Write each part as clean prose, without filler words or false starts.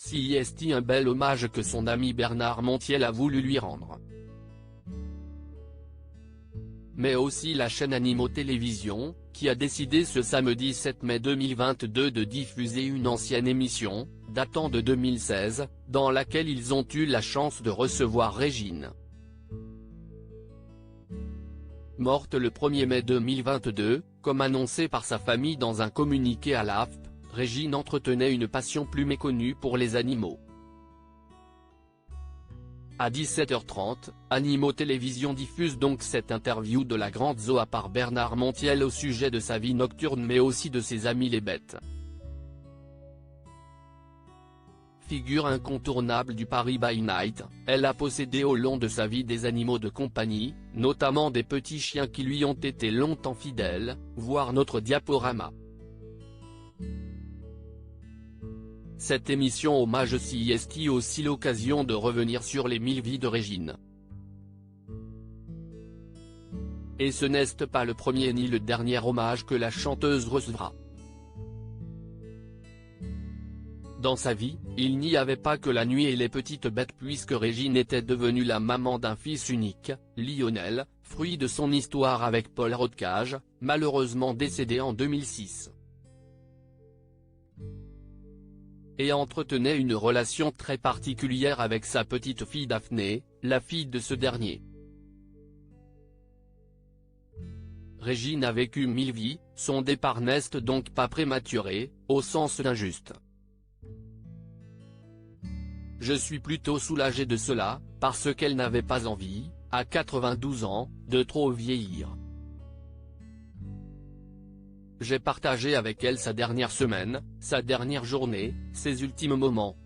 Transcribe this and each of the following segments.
CIST, un bel hommage que son ami Bernard Montiel a voulu lui rendre. Mais aussi la chaîne Animaux Télévision, qui a décidé ce samedi 7 mai 2022 de diffuser une ancienne émission, datant de 2016, dans laquelle ils ont eu la chance de recevoir Régine. Morte le 1er mai 2022, comme annoncé par sa famille dans un communiqué à l'AFP, Régine entretenait une passion plus méconnue pour les animaux. À 17h30, Animaux Télévision diffuse donc cette interview de la grande Zoa par Bernard Montiel au sujet de sa vie nocturne mais aussi de ses amis les bêtes. Figure incontournable du Paris by Night, elle a possédé au long de sa vie des animaux de compagnie, notamment des petits chiens qui lui ont été longtemps fidèles, voir notre diaporama. Cette émission hommage CIST aussi l'occasion de revenir sur les 1000 vies de Régine. Et ce n'est pas le premier ni le dernier hommage que la chanteuse recevra. Dans sa vie, il n'y avait pas que la nuit et les petites bêtes puisque Régine était devenue la maman d'un fils unique, Lionel, fruit de son histoire avec Paul Rodcage, malheureusement décédé en 2006. Et entretenait une relation très particulière avec sa petite fille Daphné, la fille de ce dernier. Régine a vécu 1000 vies, son départ n'est donc pas prématuré, au sens injuste. Je suis plutôt soulagé de cela, parce qu'elle n'avait pas envie, à 92 ans, de trop vieillir. J'ai partagé avec elle sa dernière semaine, sa dernière journée, ses ultimes moments.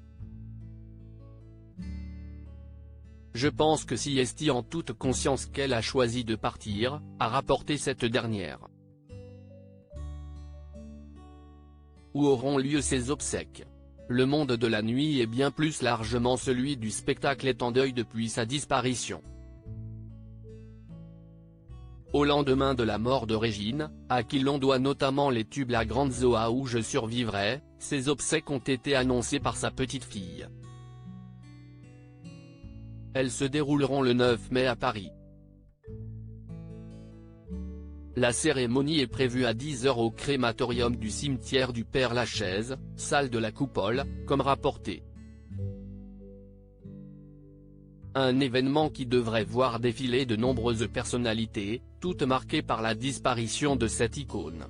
Je pense que CIST en toute conscience qu'elle a choisi de partir, a rapporté cette dernière. Où auront lieu ses obsèques? Le monde de la nuit et bien plus largement celui du spectacle est en deuil depuis sa disparition. Au lendemain de la mort de Régine, à qui l'on doit notamment les tubes La Grande Zoa ou Je survivrai, ses obsèques ont été annoncées par sa petite fille. Elles se dérouleront le 9 mai à Paris. La cérémonie est prévue à 10 h au crématorium du cimetière du Père-Lachaise, salle de la Coupole, comme rapporté. Un événement qui devrait voir défiler de nombreuses personnalités, toutes marquées par la disparition de cette icône.